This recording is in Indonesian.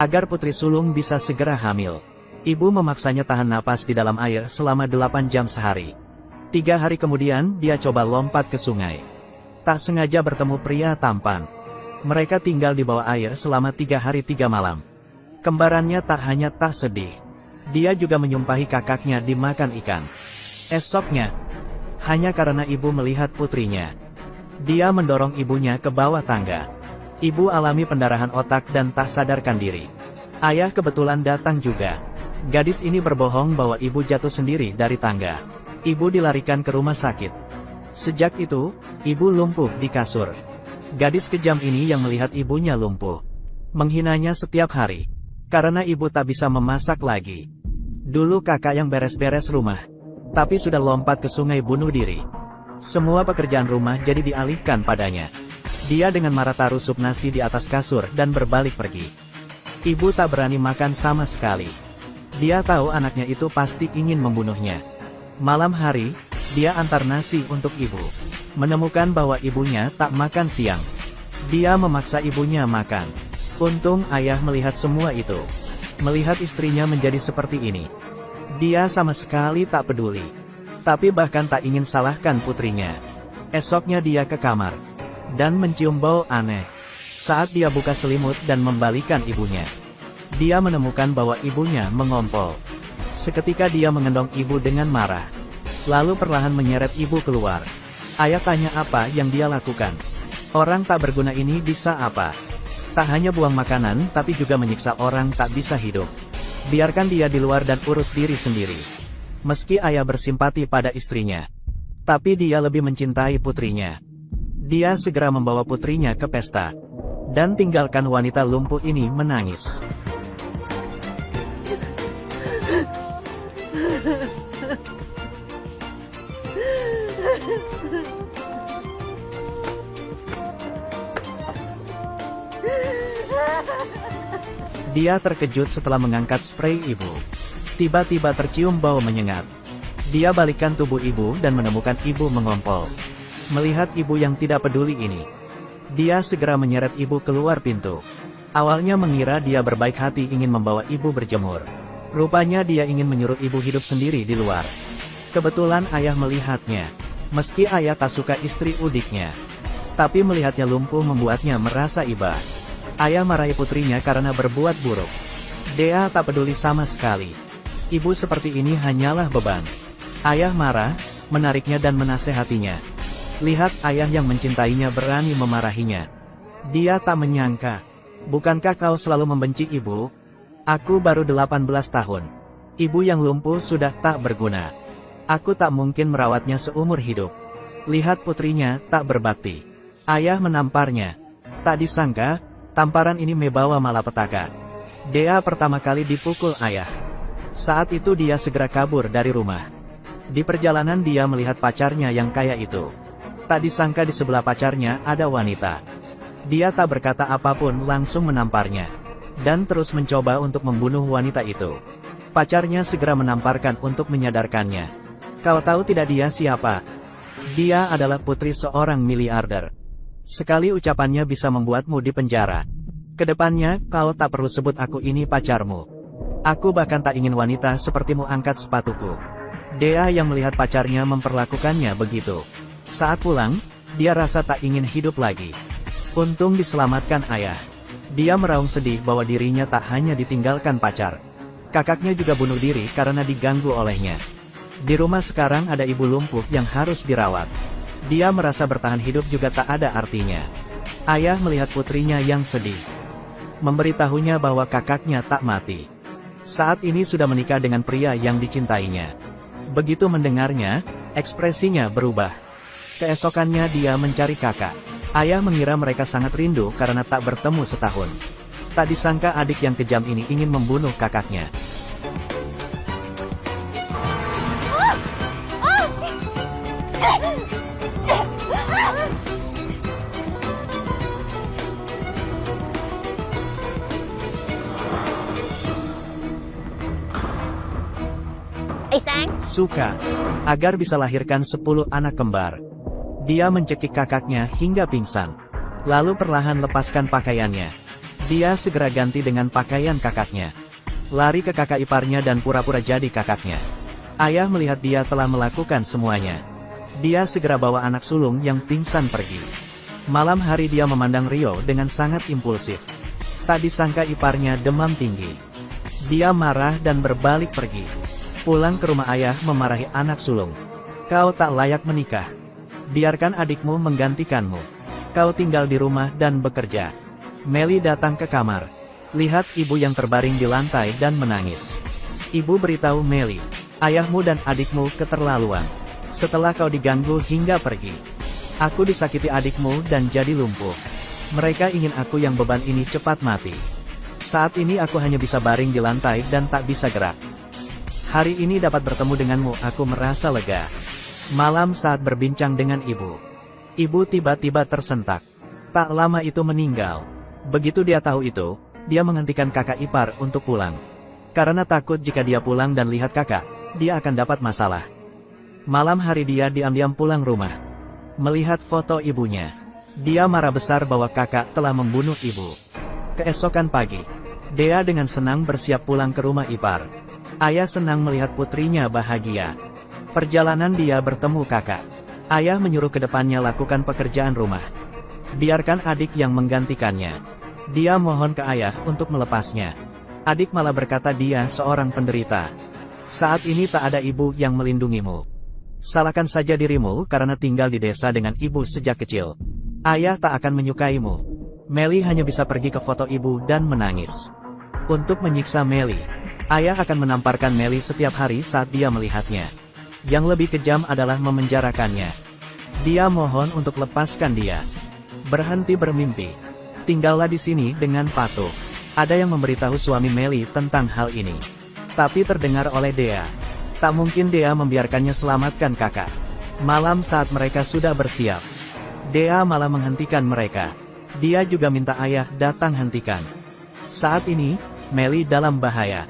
Agar putri sulung bisa segera hamil, ibu memaksanya tahan napas di dalam air selama 8 jam sehari. 3 hari kemudian, dia coba lompat ke sungai. Tak sengaja bertemu pria tampan. Mereka tinggal di bawah air selama 3 hari 3 malam. Kembarannya tak hanya tak sedih, dia juga menyumpahi kakaknya dimakan ikan. Esoknya, hanya karena ibu melihat putrinya, dia mendorong ibunya ke bawah tangga. Ibu alami pendarahan otak dan tak sadarkan diri. Ayah kebetulan datang juga. Gadis ini berbohong bahwa ibu jatuh sendiri dari tangga. Ibu dilarikan ke rumah sakit. Sejak itu, ibu lumpuh di kasur. Gadis kejam ini yang melihat ibunya lumpuh menghinanya setiap hari, karena ibu tak bisa memasak lagi. Dulu kakak yang beres-beres rumah, tapi sudah lompat ke sungai bunuh diri. Semua pekerjaan rumah jadi dialihkan padanya. Dia dengan marah taruh sup nasi di atas kasur dan berbalik pergi. Ibu tak berani makan sama sekali. Dia tahu anaknya itu pasti ingin membunuhnya. Malam hari, dia antar nasi untuk ibu. Menemukan bahwa ibunya tak makan siang. Dia memaksa ibunya makan. Untung ayah melihat semua itu. Melihat istrinya menjadi seperti ini, dia sama sekali tak peduli. Tapi bahkan tak ingin salahkan putrinya. Esoknya dia ke kamar dan mencium bau aneh. Saat dia buka selimut dan membalikan ibunya, dia menemukan bahwa ibunya mengompol. Seketika dia mengendong ibu dengan marah, lalu perlahan menyeret ibu keluar. Ayah tanya apa yang dia lakukan. Orang tak berguna ini bisa apa? Tak hanya buang makanan, tapi juga menyiksa orang tak bisa hidup. Biarkan dia di luar dan urus diri sendiri. Meski ayah bersimpati pada istrinya, tapi dia lebih mencintai putrinya. Dia segera membawa putrinya ke pesta, dan tinggalkan wanita lumpuh ini menangis. Dia terkejut setelah mengangkat sprei ibu. Tiba-tiba tercium bau menyengat. Dia balikkan tubuh ibu dan menemukan ibu mengompol. Melihat ibu yang tidak peduli ini, dia segera menyeret ibu keluar pintu. Awalnya mengira dia berbaik hati ingin membawa ibu berjemur. Rupanya dia ingin menyuruh ibu hidup sendiri di luar. Kebetulan ayah melihatnya. Meski ayah tak suka istri udiknya, tapi melihatnya lumpuh membuatnya merasa iba. Ayah marahi putrinya karena berbuat buruk. Dia tak peduli sama sekali. Ibu seperti ini hanyalah beban. Ayah marah, menariknya dan menasehatinya. Lihat ayah yang mencintainya berani memarahinya. Dia tak menyangka. Bukankah kau selalu membenci ibu? Aku baru 18 tahun. Ibu yang lumpuh sudah tak berguna. Aku tak mungkin merawatnya seumur hidup. Lihat putrinya tak berbakti. Ayah menamparnya. Tak disangka, tamparan ini membawa malapetaka. Dea pertama kali dipukul ayah. Saat itu dia segera kabur dari rumah. Di perjalanan dia melihat pacarnya yang kaya itu. Tak disangka di sebelah pacarnya ada wanita. Dia tak berkata apapun langsung menamparnya, dan terus mencoba untuk membunuh wanita itu. Pacarnya segera menamparkan untuk menyadarkannya. Kau tahu tidak dia siapa? Dia adalah putri seorang miliarder. Sekali ucapannya bisa membuatmu dipenjara. Kedepannya, kau tak perlu sebut aku ini pacarmu. Aku bahkan tak ingin wanita sepertimu angkat sepatuku. Dea yang melihat pacarnya memperlakukannya begitu. Saat pulang, dia rasa tak ingin hidup lagi. Untung diselamatkan ayah. Dia meraung sedih bahwa dirinya tak hanya ditinggalkan pacar. Kakaknya juga bunuh diri karena diganggu olehnya. Di rumah sekarang ada ibu lumpuh yang harus dirawat. Dia merasa bertahan hidup juga tak ada artinya. Ayah melihat putrinya yang sedih, memberitahunya bahwa kakaknya tak mati. Saat ini sudah menikah dengan pria yang dicintainya. Begitu mendengarnya, ekspresinya berubah. Keesokannya dia mencari kakak. Ayah mengira mereka sangat rindu karena tak bertemu setahun. Tak disangka adik yang kejam ini ingin membunuh kakaknya. Suka, agar bisa lahirkan 10 anak kembar. Dia mencekik kakaknya hingga pingsan. Lalu perlahan lepaskan pakaiannya. Dia segera ganti dengan pakaian kakaknya. Lari ke kakak iparnya dan pura-pura jadi kakaknya. Ayah melihat dia telah melakukan semuanya. Dia segera bawa anak sulung yang pingsan pergi. Malam hari dia memandang Rio dengan sangat impulsif. Tak disangka iparnya demam tinggi. Dia marah dan berbalik pergi. Pulang ke rumah ayah memarahi anak sulung. Kau tak layak menikah. Biarkan adikmu menggantikanmu. Kau tinggal di rumah dan bekerja. Melly datang ke kamar. Lihat ibu yang terbaring di lantai dan menangis. Ibu beritahu Melly, ayahmu dan adikmu keterlaluan. Setelah kau diganggu hingga pergi. Aku disakiti adikmu dan jadi lumpuh. Mereka ingin aku yang beban ini cepat mati. Saat ini aku hanya bisa baring di lantai dan tak bisa gerak. Hari ini dapat bertemu denganmu, aku merasa lega. Malam saat berbincang dengan ibu. Ibu tiba-tiba tersentak. Tak lama itu meninggal. Begitu dia tahu itu, dia menghentikan kakak ipar untuk pulang. Karena takut jika dia pulang dan lihat kakak, dia akan dapat masalah. Malam hari dia diam-diam pulang rumah. Melihat foto ibunya. Dia marah besar bahwa kakak telah membunuh ibu. Keesokan pagi, Dea dengan senang bersiap pulang ke rumah ipar. Ayah senang melihat putrinya bahagia. Perjalanan dia bertemu kakak. Ayah menyuruh ke depannya lakukan pekerjaan rumah. Biarkan adik yang menggantikannya. Dia mohon ke ayah untuk melepasnya. Adik malah berkata dia seorang penderita. Saat ini tak ada ibu yang melindungimu. Salahkan saja dirimu karena tinggal di desa dengan ibu sejak kecil. Ayah tak akan menyukaimu. Melly hanya bisa pergi ke foto ibu dan menangis. Untuk menyiksa Melly, ayah akan menamparkan Melly setiap hari saat dia melihatnya. Yang lebih kejam adalah memenjarakannya. Dia mohon untuk lepaskan dia. Berhenti bermimpi. Tinggallah di sini dengan patuh. Ada yang memberitahu suami Melly tentang hal ini. Tapi terdengar oleh Dea. Tak mungkin Dea membiarkannya selamatkan kakak. Malam saat mereka sudah bersiap, Dea malah menghentikan mereka. Dia juga minta ayah datang hentikan. Saat ini, Melly dalam bahaya.